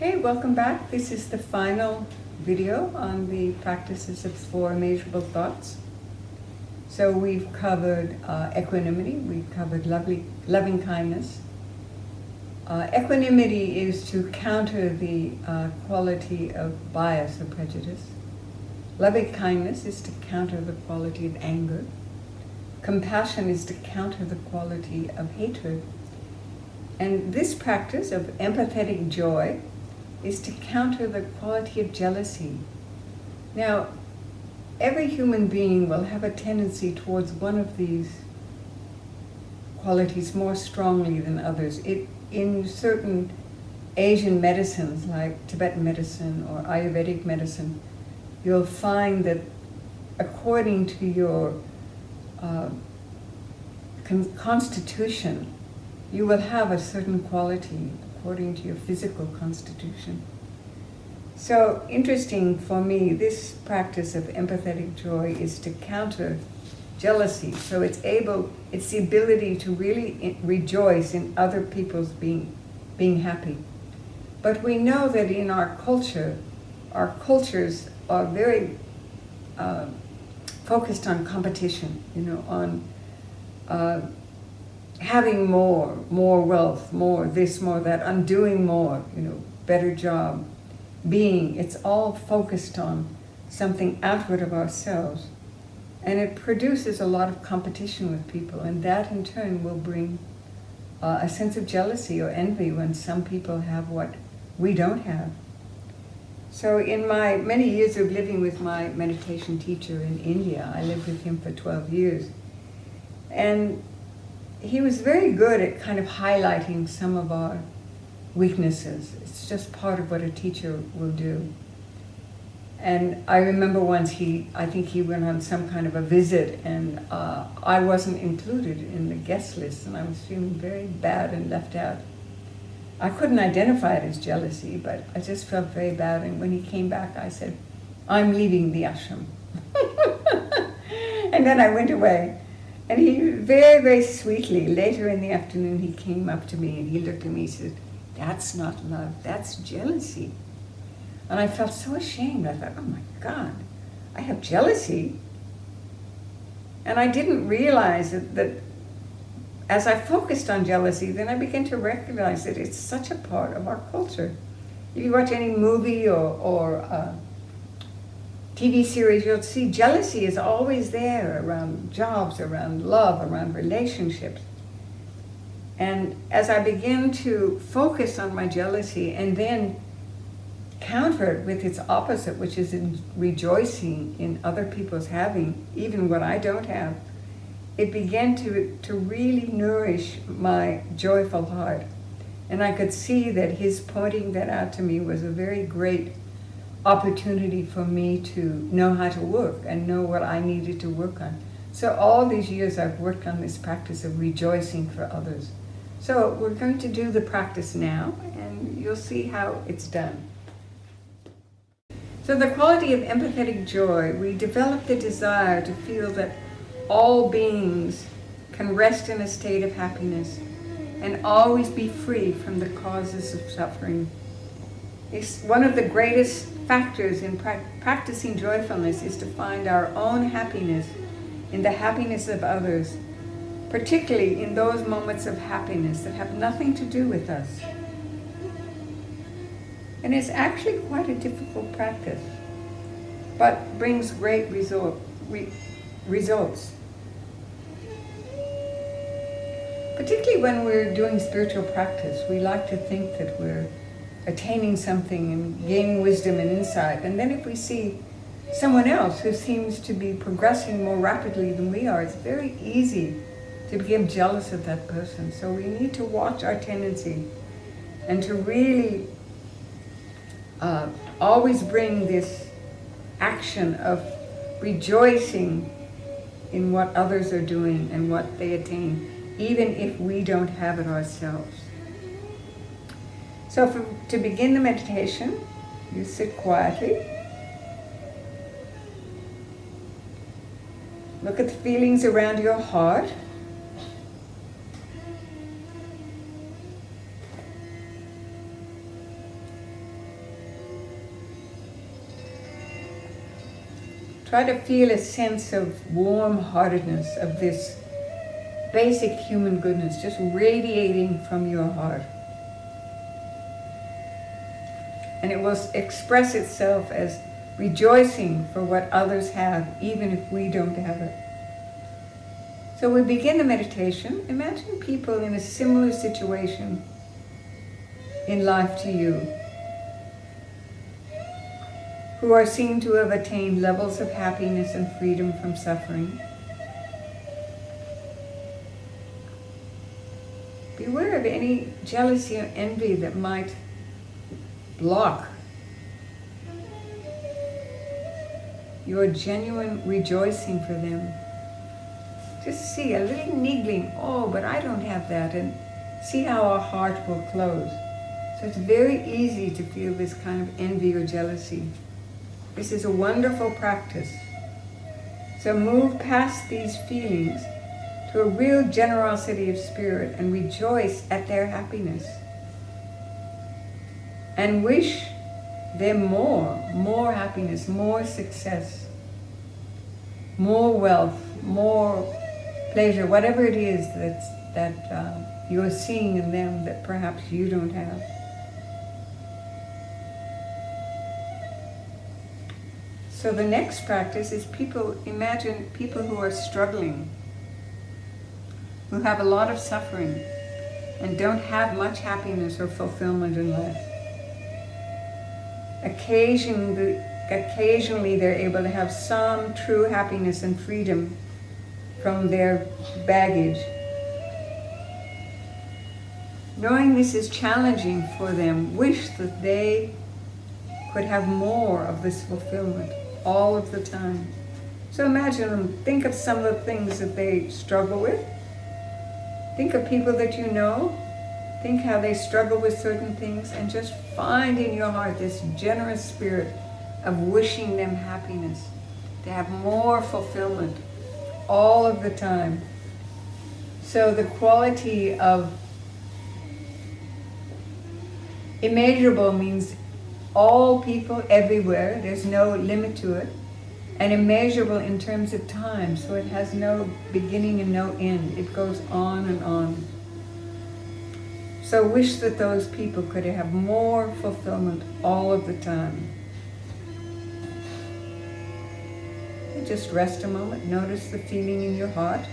Okay, welcome back. This is the final video on the practices of 4 immeasurable thoughts. So we've covered equanimity, we've covered loving kindness. Equanimity is to counter the quality of bias or prejudice. Loving kindness is to counter the quality of anger. Compassion is to counter the quality of hatred. And this practice of empathetic joy is to counter the quality of jealousy. Now, every human being will have a tendency towards one of these qualities more strongly than others. In certain Asian medicines, like Tibetan medicine or Ayurvedic medicine, you'll find that according to your constitution, you will have a certain quality according to your physical constitution. So interesting for me, this practice of empathetic joy is to counter jealousy. So it's the ability to really rejoice in other people's being happy. But we know that in our cultures are very focused on competition, on having more wealth, more this, more that, on doing more, better job, being. It's all focused on something outward of ourselves. And it produces a lot of competition with people, and that in turn will bring a sense of jealousy or envy when some people have what we don't have. So in my many years of living with my meditation teacher in India, I lived with him for 12 years, and he was very good at kind of highlighting some of our weaknesses. It's just part of what a teacher will do. And I remember once I think he went on some kind of a visit, and I wasn't included in the guest list, and I was feeling very bad and left out. I couldn't identify it as jealousy, but I just felt very bad, and when he came back, I said, "I'm leaving the ashram." And then I went away. And he very, very sweetly, later in the afternoon, he came up to me and he looked at me and said, "That's not love, that's jealousy." And I felt so ashamed. I thought, oh my God, I have jealousy. And I didn't realize that as I focused on jealousy, then I began to recognize that it's such a part of our culture. If you watch any movie or TV series, you'll see jealousy is always there around jobs, around love, around relationships. And as I begin to focus on my jealousy and then counter it with its opposite, which is in rejoicing in other people's having, even what I don't have, it began to really nourish my joyful heart. And I could see that his pointing that out to me was a very great opportunity for me to know how to work and know what I needed to work on. So all these years I've worked on this practice of rejoicing for others. So we're going to do the practice now, and you'll see how it's done. So the quality of empathetic joy, we develop the desire to feel that all beings can rest in a state of happiness and always be free from the causes of suffering. It's one of the greatest factors in practicing joyfulness is to find our own happiness in the happiness of others, particularly in those moments of happiness that have nothing to do with us. And it's actually quite a difficult practice, but brings great results. Particularly when we're doing spiritual practice, we like to think that we're attaining something and gaining wisdom and insight. And then if we see someone else who seems to be progressing more rapidly than we are, it's very easy to become jealous of that person. So we need to watch our tendency and to really always bring this action of rejoicing in what others are doing and what they attain, even if we don't have it ourselves. So to begin the meditation, you sit quietly. Look at the feelings around your heart. try to feel a sense of warm-heartedness, of this basic human goodness just radiating from your heart. And it will express itself as rejoicing for what others have, even if we don't have it. So we begin the meditation. Imagine people in a similar situation in life to you, who are seen to have attained levels of happiness and freedom from suffering. Beware of any jealousy or envy that might block your genuine rejoicing for them. Just see a little niggling, oh, but I don't have that, and see how our heart will close. So it's very easy to feel this kind of envy or jealousy. This is a wonderful practice. So move past these feelings to a real generosity of spirit and rejoice at their happiness. And wish them more happiness, more success, more wealth, more pleasure, whatever it is that you're seeing in them that perhaps you don't have. So the next practice is imagine people who are struggling, who have a lot of suffering and don't have much happiness or fulfillment in life. Occasionally they're able to have some true happiness and freedom from their baggage. Knowing this is challenging for them, wish that they could have more of this fulfillment all of the time. So imagine them, think of some of the things that they struggle with. Think of people that you know. Think how they struggle with certain things, and just find in your heart this generous spirit of wishing them happiness, to have more fulfillment all of the time. So the quality of immeasurable means all people everywhere, there's no limit to it, and immeasurable in terms of time, so it has no beginning and no end. It goes on and on. So wish that those people could have more fulfillment all of the time. And just rest a moment, notice the feeling in your heart.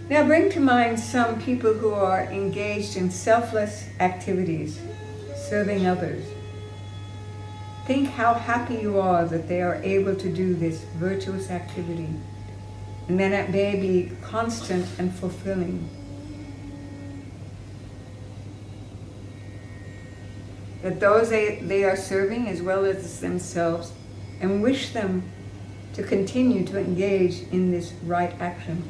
Now bring to mind some people who are engaged in selfless activities, serving others. Think how happy you are that they are able to do this virtuous activity, and then it may be constant and fulfilling. That those they are serving as well as themselves, and wish them to continue to engage in this right action.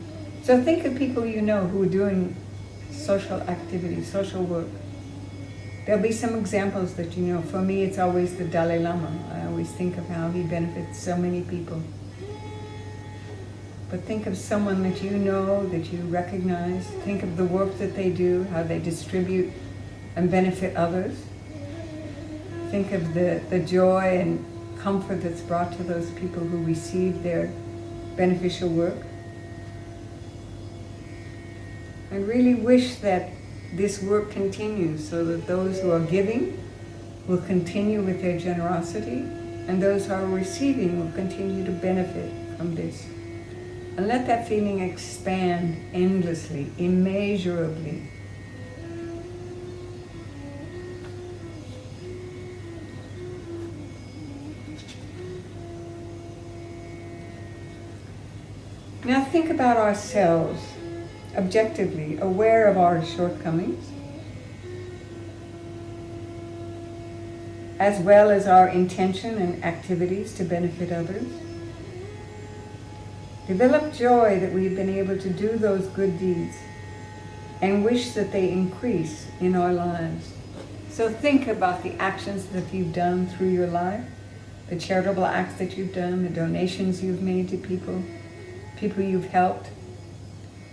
So think of people you know who are doing social activities, social work. There'll be some examples that you know. For me, it's always the Dalai Lama. I always think of how he benefits so many people. But think of someone that you know, that you recognize. Think of the work that they do, how they distribute and benefit others. Think of the joy and comfort that's brought to those people who receive their beneficial work. And really wish that this work continues, so that those who are giving will continue with their generosity, and those who are receiving will continue to benefit from this. And let that feeling expand endlessly, immeasurably. Now think about ourselves, objectively, aware of our shortcomings, as well as our intention and activities to benefit others. Develop joy that we've been able to do those good deeds, and wish that they increase in our lives. So think about the actions that you've done through your life, the charitable acts that you've done, the donations you've made to people you've helped.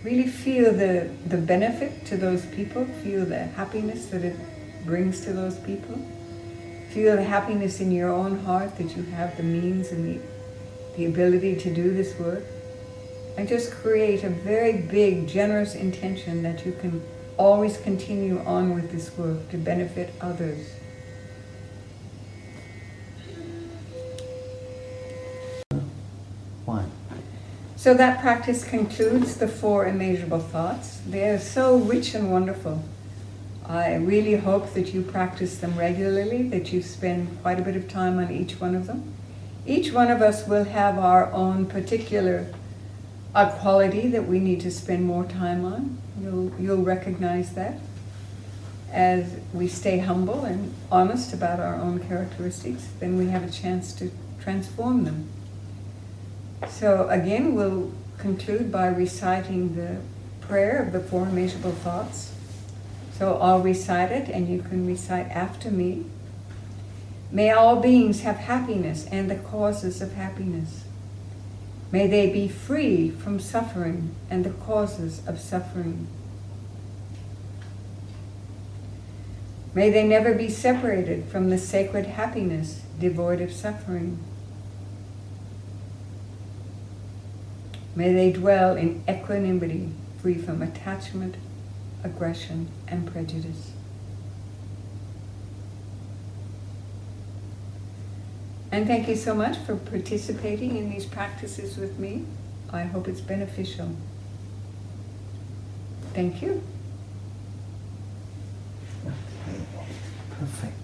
Really feel the benefit to those people, feel the happiness that it brings to those people. Feel the happiness in your own heart that you have the means and the ability to do this work. And just create a very big, generous intention that you can always continue on with this work to benefit others. One. So that practice concludes the 4 immeasurable thoughts. They are so rich and wonderful. I really hope that you practice them regularly, that you spend quite a bit of time on each one of them. Each one of us will have our own particular quality that we need to spend more time on. You'll recognize that as we stay humble and honest about our own characteristics, then we have a chance to transform them. So again, we'll conclude by reciting the prayer of the 4 immeasurable thoughts. So I'll recite it and you can recite after me. May all beings have happiness and the causes of happiness. May they be free from suffering and the causes of suffering. May they never be separated from the sacred happiness devoid of suffering. May they dwell in equanimity, free from attachment, aggression, and prejudice. And thank you so much for participating in these practices with me. I hope it's beneficial. Thank you. Perfect.